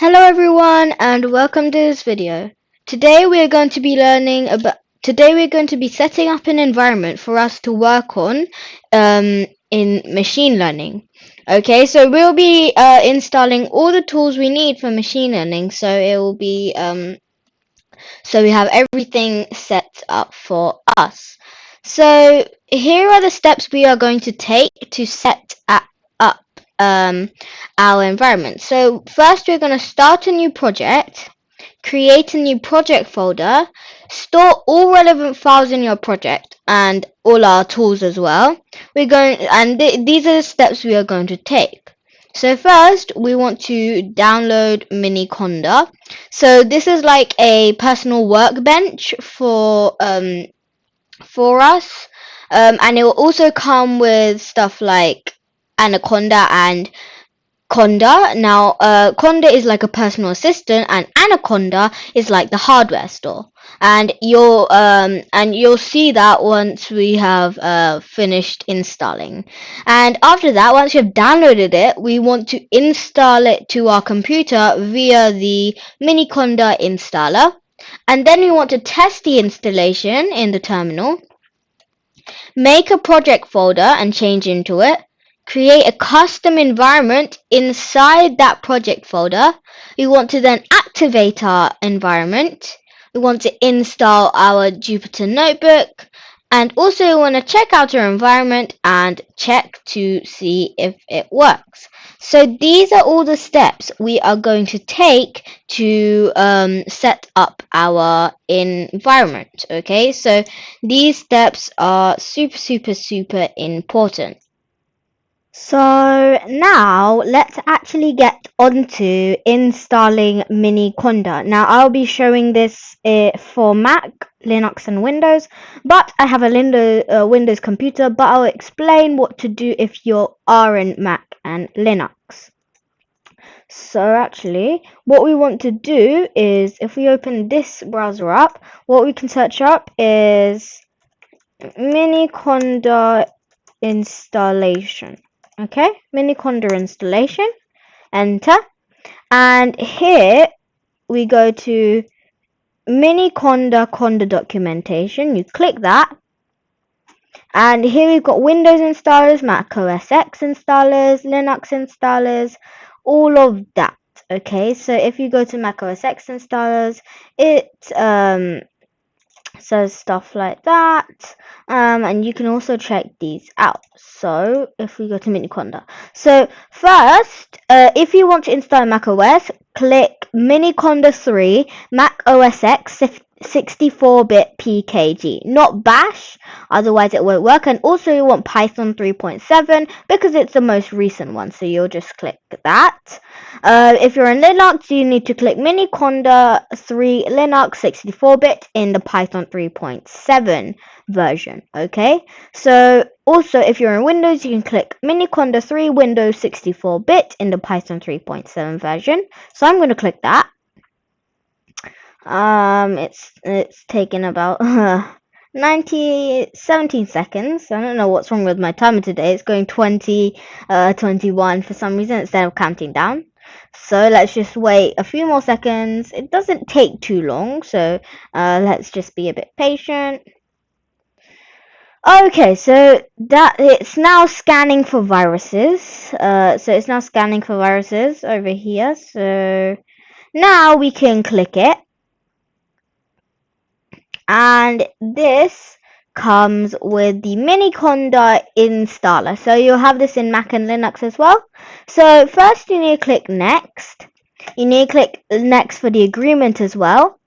Hello everyone and welcome to this video. Today we are going to be setting up an environment for us to work on in machine learning. Okay, so we'll be installing all the tools we need for machine learning, so it will be so we have everything set up for us. So here are the steps we are going to take to set up our environment. So first we're going to start a new project, create a new project folder, store all relevant files in your project and all our tools as well. These are the steps we are going to take. So first we want to download Miniconda. So this is like a personal workbench for us. And it will also come with stuff like Anaconda and Conda. Now, Conda is like a personal assistant, and Anaconda is like the hardware store. And you'll see that once we have finished installing. And after that, once you've downloaded it, we want to install it to our computer via the Miniconda installer. And then we want to test the installation in the terminal. Make a project folder and change into it. Create a custom environment inside that project folder. We want to then activate our environment. We want to install our Jupyter notebook. And also we want to check out our environment and check to see if it works. So these are all the steps we are going to take to set up our environment. Okay, so these steps are super important. So now let's actually get onto installing Miniconda. Now I'll be showing this for Mac, Linux and Windows, but I have a Windows computer, but I'll explain what to do if you are in Mac and Linux. So actually, what we want to do is, if we open this browser up, what we can search up is Miniconda installation. Okay, Miniconda installation, enter, and here we go to Miniconda Conda documentation. You click that, and here we've got Windows installers, Mac OS X installers, Linux installers, all of that. Okay, so if you go to Mac OS X installers, it says stuff like that, and you can also check these out. So if we go to Miniconda, so first, if you want to install Mac OS, click Miniconda 3 Mac OS X 64-bit PKG, not Bash, otherwise it won't work. And also you want Python 3.7 because it's the most recent one, so you'll just click that. If you're in Linux, you need to click Miniconda 3 Linux 64-bit in the Python 3.7 version. Okay, so also if you're in Windows, you can click Miniconda 3 Windows 64-bit in the Python 3.7 version. So I'm going to click that. It's taken about 17 seconds. I don't know what's wrong with my timer today. It's going 21 for some reason instead of counting down. So let's just wait a few more seconds. It doesn't take too long, so let's just be a bit patient. Okay, so that it's now scanning for viruses. So it's now scanning for viruses over here. So now we can click it. And this comes with the Miniconda installer. So you'll have this in Mac and Linux as well. So first you need to click next. You need to click next for the agreement as well.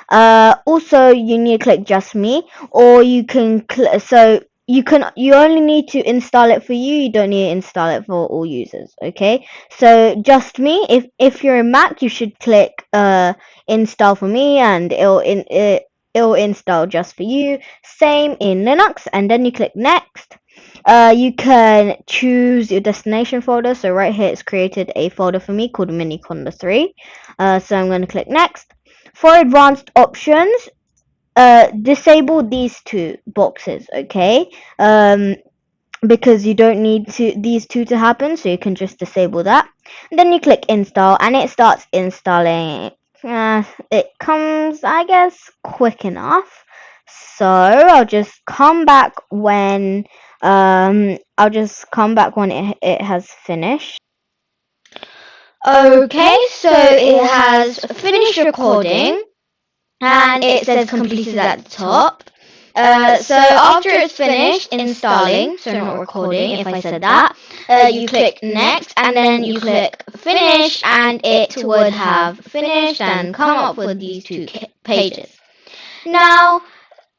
Also you need to click just me, or you can you only need to install it for you don't need to install it for all users. Okay, so just me, if you're in Mac, you should click install for me, and it'll install just for you. Same in Linux, and then you click next. You can choose your destination folder. So right here it's created a folder for me called Miniconda 3. So I'm going to click next. For advanced options, disable these two boxes. Okay, because you don't need these two to happen, so you can just disable that. And then you click install and it starts installing. It comes, I guess, quick enough. So I'll just come back when it has finished. Okay, so it has finished recording and it says completed at the top. So after it's finished installing, so not recording if I said that, you click next and then you click finish and it would have finished and come up with these two pages. Now,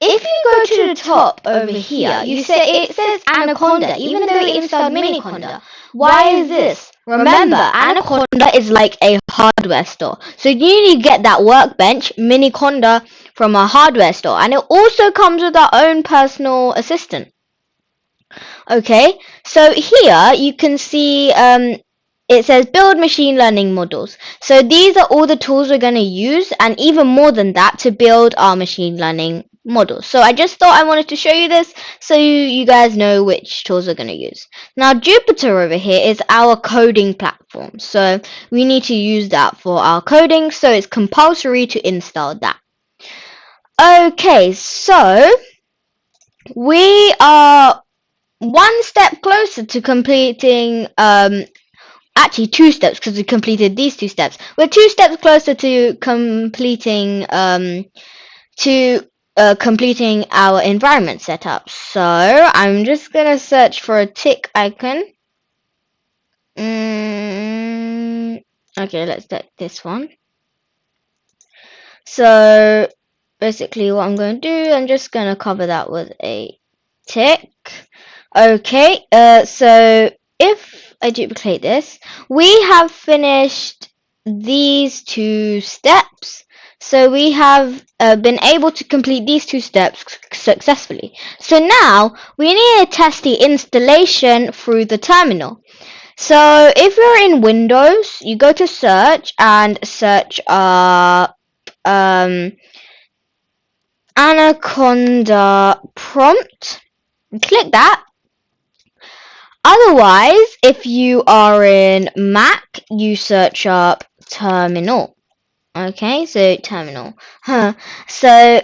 if you go to the top over here, it says Anaconda, even though it installed Miniconda. Why is this? Remember, Anaconda is like a hardware store. So you need to get that workbench, Miniconda, from a hardware store. And it also comes with our own personal assistant. Okay, so here you can see it says build machine learning models. So these are all the tools we're going to use, and even more than that, to build our machine learning models. So I just thought I wanted to show you this so you guys know which tools we're going to use. Now Jupyter over here is our coding platform. So we need to use that for our coding. So it's compulsory to install that. Okay, so we are one step closer to completing actually 2 steps, because we completed these 2 steps. We're 2 steps closer to completing completing our environment setup. So I'm just gonna search for a tick icon. Okay, let's take this one. So basically what I'm going to do, I'm just going to cover that with a tick. Okay, so if I duplicate this, we have finished these 2 steps. So we have been able to complete these 2 steps successfully. So now we need to test the installation through the terminal. So if you're in Windows, you go to search and search Anaconda prompt. Click that. Otherwise, if you are in Mac, you search up terminal. Okay, so terminal. So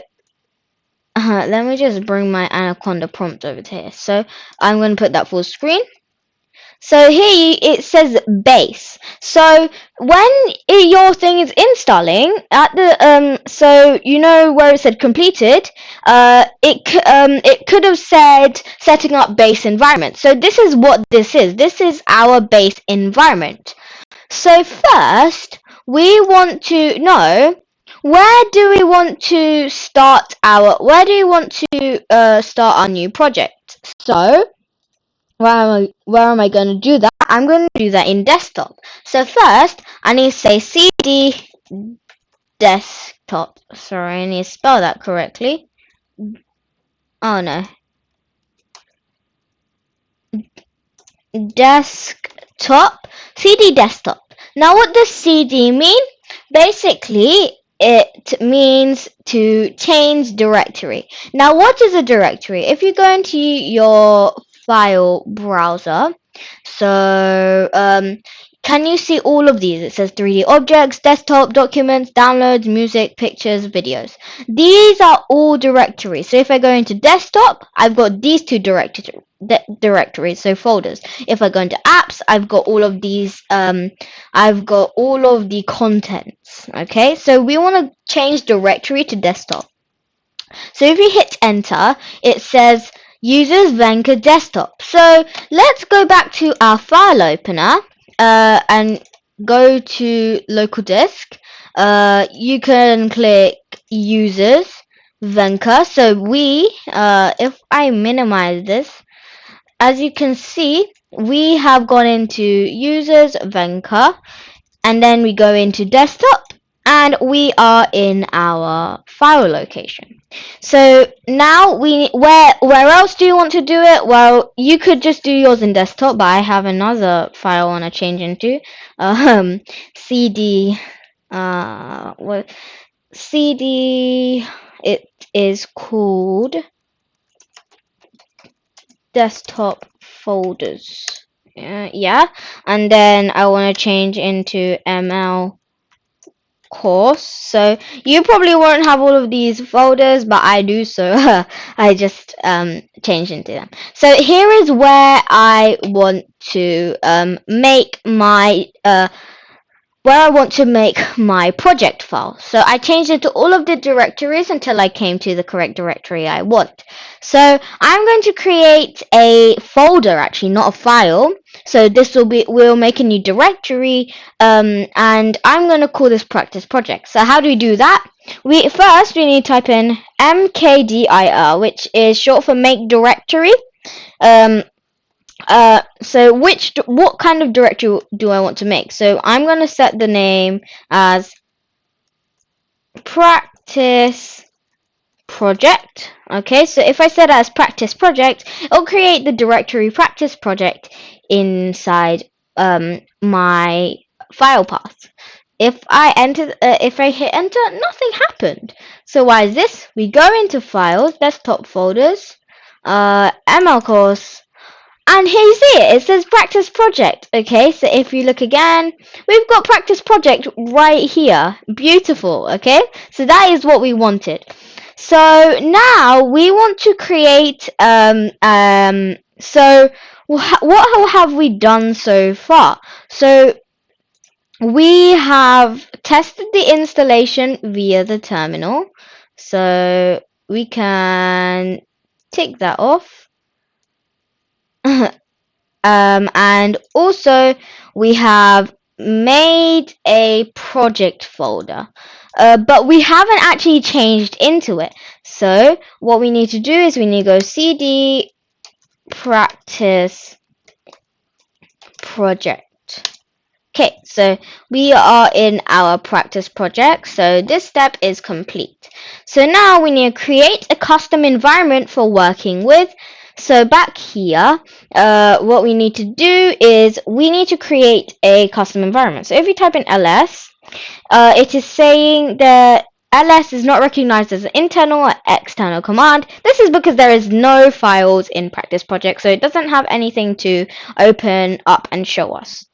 let me just bring my Anaconda prompt over to here. So I'm going to put that full screen. So here it says base. So when your thing is installing at the so you know where it said completed, it could have said setting up base environment. So this is what this is. This is our base environment. So first we want to know where do we want to start our new project. So where am I going to do that? I'm going to do that in desktop. So first, I need to say cd desktop. Sorry, I need to spell that correctly. Oh no. Desktop. CD desktop. Now what does CD mean? Basically, it means to change directory. Now what is a directory? If you go into your file browser, so can you see all of these? It says 3D objects, desktop, documents, downloads, music, pictures, videos. These are all directories. So if I go into desktop, I've got these 2 directories, so folders. If I go into apps, I've got all of these, I've got all of the contents. Okay, so we want to change directory to desktop. So if you hit enter, it says users Venka desktop. So let's go back to our file opener and go to local disk. You can click users Venka. So if I minimize this, as you can see, we have gone into users Venka, and then we go into desktop, and we are in our file location. So now where else do you want to do it? Well, you could just do yours in desktop, but I have another file I want to change into cd cd. It is called desktop folders. Yeah, and then I want to change into ML course. So you probably won't have all of these folders, but I do, so I just changed into them. So here is where I want to make my project file. So I changed it to all of the directories until I came to the correct directory I want. So I'm going to create a folder, actually, not a file. So we'll make a new directory, and I'm going to call this practice project. So how do we do that? We need to type in mkdir, which is short for make directory. So what kind of directory do I want to make? So I'm going to set the name as practice project. Okay, so if I set it as practice project, it'll create the directory practice project inside my file path. If I hit enter, nothing happened. So why is this? We go into files, desktop folders, ML course, and here you see it. It says practice project. Okay, so if you look again, we've got practice project right here. Beautiful. Okay, so that is what we wanted. So now we want to create. So what have we done so far? So we have tested the installation via the terminal. So we can tick that off. And also we have made a project folder, but we haven't actually changed into it. So what we need to do is we need to go cd practice project. Okay, so we are in our practice project, so this step is complete. So now we need to create a custom environment for working with. So back here, what we need to do is we need to create a custom environment. So if you type in ls, it is saying that ls is not recognized as an internal or external command. This is because there is no files in practice project, so it doesn't have anything to open up and show us.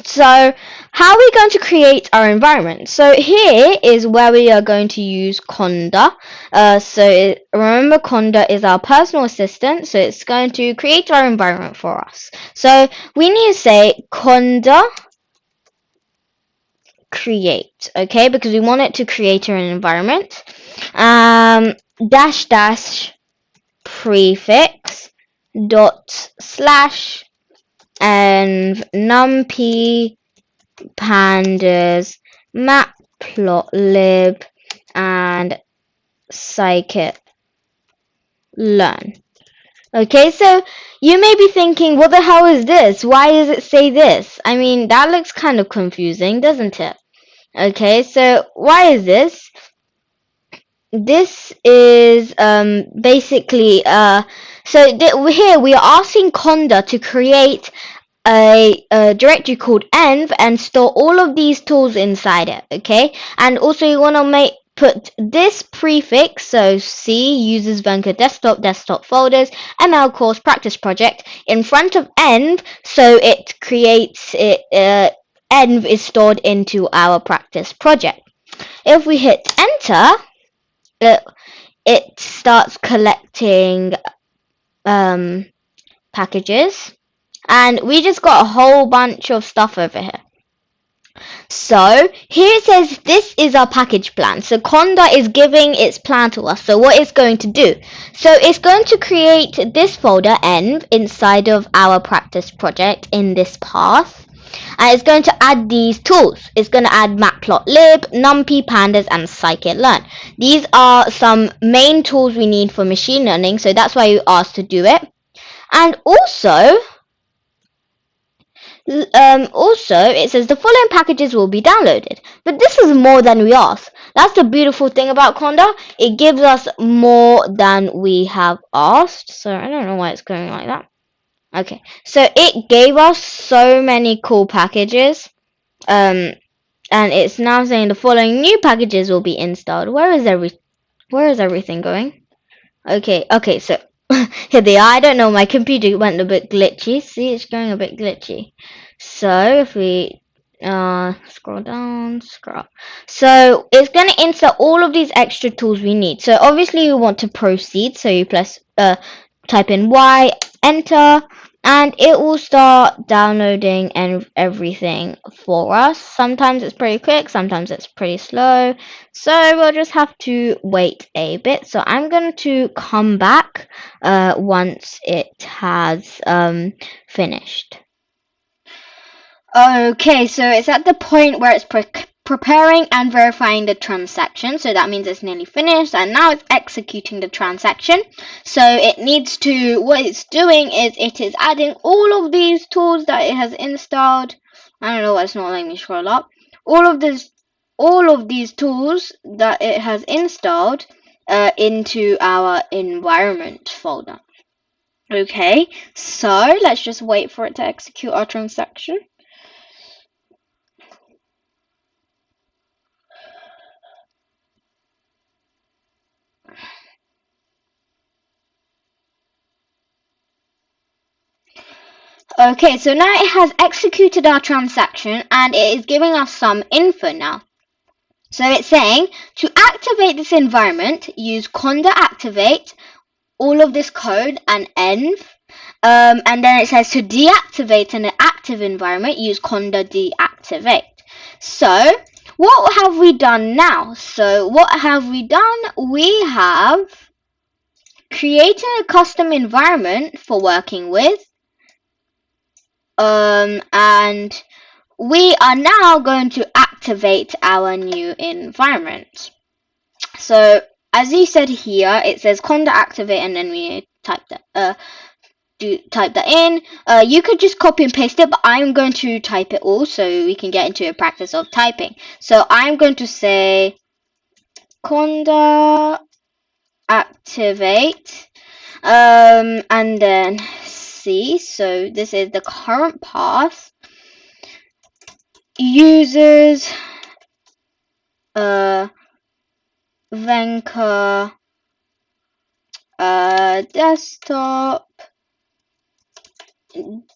So how are we going to create our environment? So here is where we are going to use Conda. Remember, Conda is our personal assistant, so it's going to create our environment for us. So we need to say Conda create, okay, because we want it to create an environment. Dash prefix dot slash and numpy pandas matplotlib and scikit learn. Okay, so you may be thinking, what the hell is this? Why does it say this? I mean, that looks kind of confusing, doesn't it? Okay, so why is this? This is basically here we are asking Conda to create a directory called env and store all of these tools inside it. Okay, and also you want to put this prefix, so C uses Venka desktop folders, ML course practice project in front of env, so it creates it. Env is stored into our practice project. If we hit enter, it starts collecting packages, and we just got a whole bunch of stuff over here. So here it says this is our package plan. So Conda is giving its plan to us. So what it's going to do? So it's going to create this folder env inside of our practice project in this path. And it's going to add these tools. It's going to add matplotlib, numpy, pandas, and scikit-learn. These are some main tools we need for machine learning, so that's why you asked to do it. And also it says the following packages will be downloaded. But this is more than we asked. That's the beautiful thing about Conda. It gives us more than we have asked. So I don't know why it's going like that. Okay, so it gave us so many cool packages, and it's now saying the following new packages will be installed. Where is everything going? Okay, so Here they are. I don't know, my computer went a bit glitchy. See, it's going a bit glitchy. So if we scroll down, scroll up. So it's going to insert all of these extra tools we need. So obviously you want to proceed. So you press type in Y, enter, and it will start downloading and everything for us. Sometimes it's pretty quick, sometimes it's pretty slow. So we'll just have to wait a bit. So I'm going to come back once it has finished. Okay, so it's at the point where it's preparing and verifying the transaction. So that means it's nearly finished, and now it's executing the transaction. So it needs to, what it's doing is it is adding all of these tools that it has installed. I don't know why it's not letting me scroll up. All of these tools that it has installed into our environment folder. Okay, so let's just wait for it to execute our transaction. Okay, so now it has executed our transaction and it is giving us some info now. So it's saying to activate this environment, use Conda activate, all of this code and env. And then it says to deactivate an active environment, use Conda deactivate. So what have we done now? So what have we done? We have created a custom environment for working with. And we are now going to activate our new environment. So as you said here, it says Conda activate, and then we type that type that in. You could just copy and paste it, but I'm going to type it all so we can get into a practice of typing. So I'm going to say Conda activate, and then C. So this is the current path. Users Venka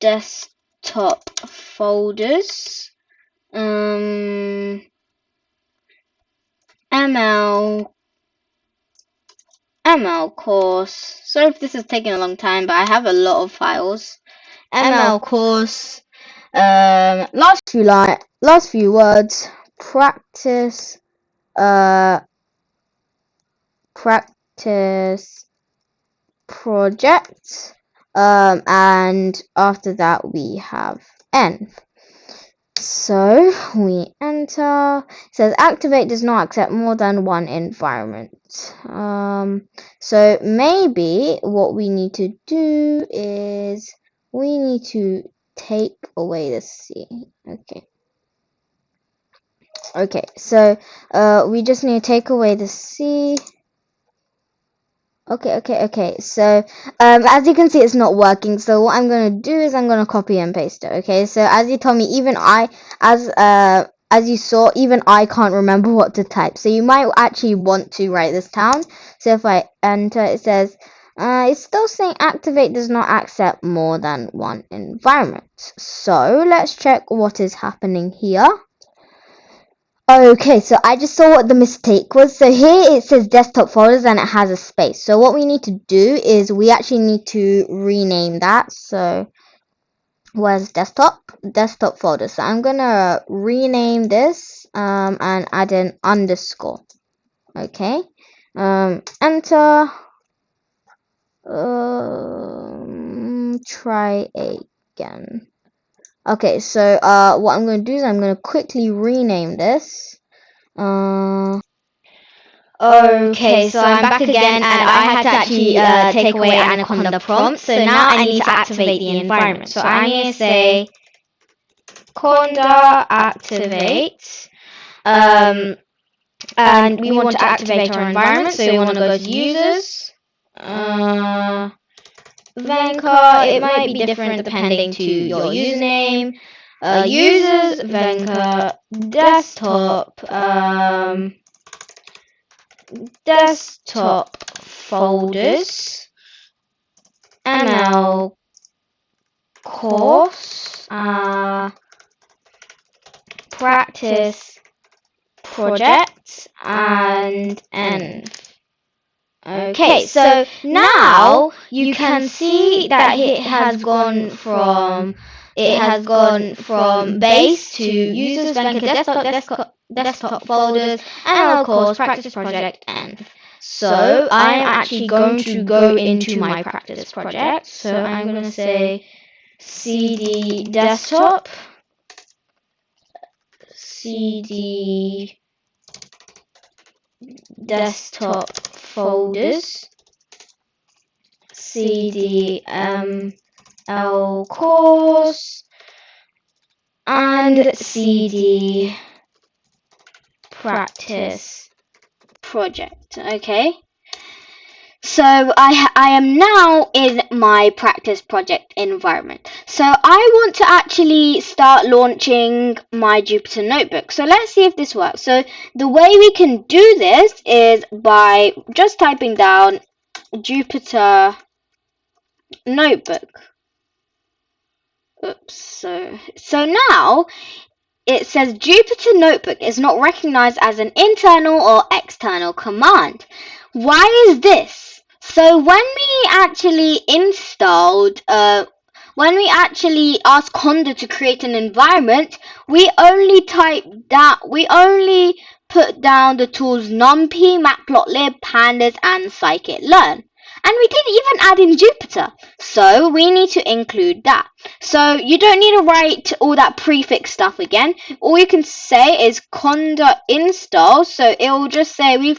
desktop folders, ML course. Sorry if this is taking a long time, but I have a lot of files. ML course. Last few words. Practice. Practice project. And after that we have env. So we enter. It says activate does not accept more than one environment. So maybe what we need to do is we need to take away the C. Okay, so we just need to take away the C. Okay. So, as you can see, it's not working. So what I'm gonna do is I'm gonna copy and paste it. Okay. So as you told me, even as you saw, even I can't remember what to type. So you might actually want to write this down. So if I enter, it says, it's still saying activate does not accept more than one environment. So let's check what is happening here. Okay, so I just saw what the mistake was. So here it says desktop folders and it has a space. So what we need to do is we actually need to rename that. So where's desktop? Desktop folder. So I'm gonna rename this and add an underscore. Okay. Enter. Try again. Okay, so what I'm going to do is I'm going to quickly rename this. Okay, so I'm back again, and I had to actually take away Anaconda prompt. So now I need to activate the environment. So I'm going to say Conda activate. And we want to activate our environment, so we want to go to users. Venka, it might be different depending to your username. Users, Venka, desktop folders. ML course, practice project, and env. Okay, so now you can see that it has gone from base to users, blanket, desktop folders, ML course, practice project, env. So I am actually going to go into my practice project. So I'm going to say cd desktop, cd desktop folders, cd ML course, and cd practice project. Okay, so I am now in my practice project environment. So I want to actually start launching my Jupyter notebook. So let's see if this works. So the way we can do this is by just typing down Jupyter notebook. Oops. So now it says Jupyter Notebook is not recognized as an internal or external command. Why is this? So when we actually asked Conda to create an environment, we only put down the tools NumPy, Matplotlib, Pandas, and scikit-learn. And we didn't even add in Jupyter. So we need to include that. So you don't need to write all that prefix stuff again. All you can say is Conda install. So it will just say we're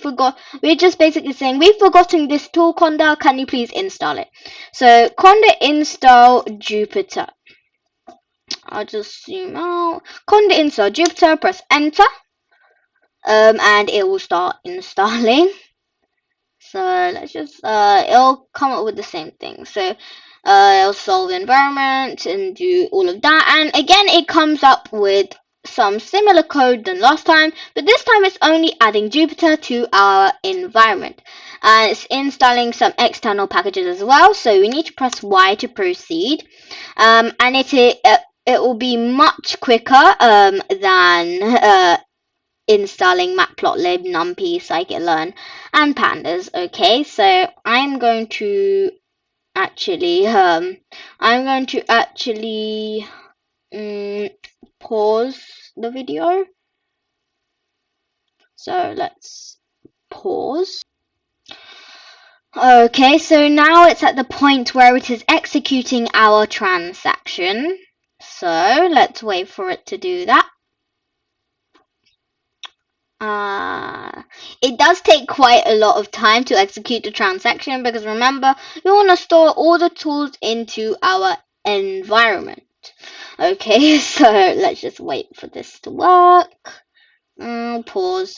just basically saying we've forgotten this tool, Conda, can you please install it? So Conda install Jupyter. I'll just zoom out. Conda install Jupyter, press enter. And it will start installing. So let's just it'll come up with the same thing. So it'll solve the environment and do all of that. And again, it comes up with some similar code than last time, but this time it's only adding Jupyter to our environment. And it's installing some external packages as well. So we need to press Y to proceed. And it will be much quicker than installing Matplotlib, NumPy, scikit-learn, and Pandas. Okay, so I'm going to actually pause the video. So let's pause. Okay, so now it's at the point where it is executing our transaction. So let's wait for it to do that. It does take quite a lot of time to execute the transaction because remember, we want to store all the tools into our environment. Okay, so let's just wait for this to work. Pause.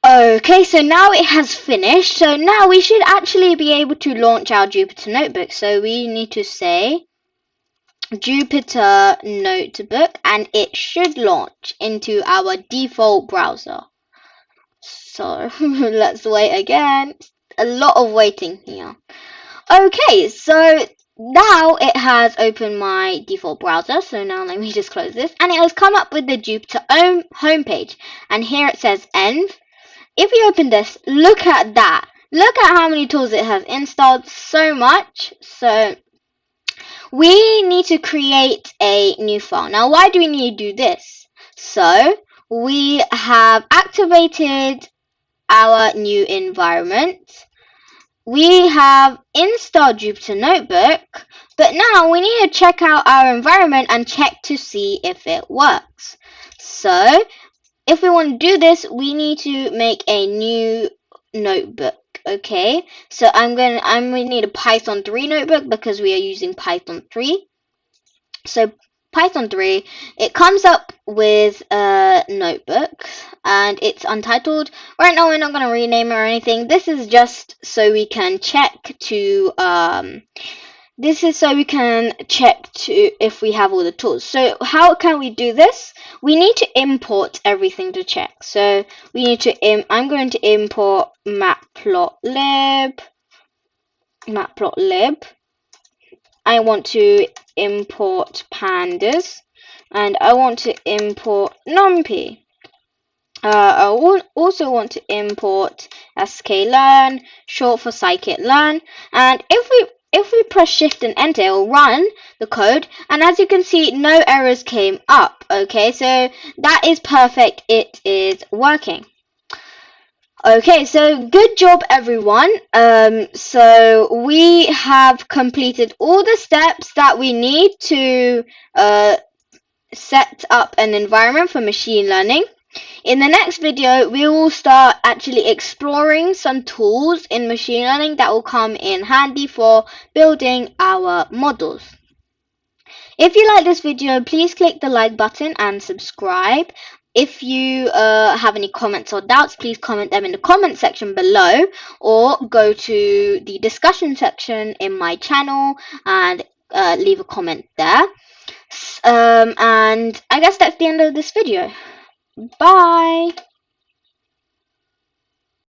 Okay, so now it has finished. So now we should actually be able to launch our Jupyter Notebook. So we need to say Jupyter Notebook and it should launch into our default browser. So let's wait again. A lot of waiting here. Okay, so now it has opened my default browser. So now let me just close this. And it has come up with the Jupyter homepage. And here it says env. If we open this, look at that. Look at how many tools it has installed. So much. So we need to create a new file. Now, why do we need to do this? So we have activated our new environment. We have installed Jupyter Notebook, but now we need to check out our environment and check to see if it works. So if we want to do this, we need to make a new notebook. Okay, so I'm going to need a Python 3 notebook because we are using Python 3. So Python 3, it comes up with a notebook and it's untitled. Right now we're not going to rename it or anything. This is just so we can check to if we have all the tools. So how can we do this? We need to import everything to check. So we need to I'm going to import Matplotlib, matplotlib. I want to import pandas, and I want to import numpy. I also want to import sklearn, short for scikit-learn, and if we press shift and enter, it will run the code, and as you can see, no errors came up. Okay, so that is perfect. It is working. Okay, so good job, everyone. So we have completed all the steps that we need to set up an environment for machine learning. In the next video, we will start actually exploring some tools in machine learning that will come in handy for building our models. If you like this video, please click the like button and subscribe. If you have any comments or doubts, please comment them in the comment section below, or go to the discussion section in my channel and leave a comment there. And I guess that's the end of this video. Bye!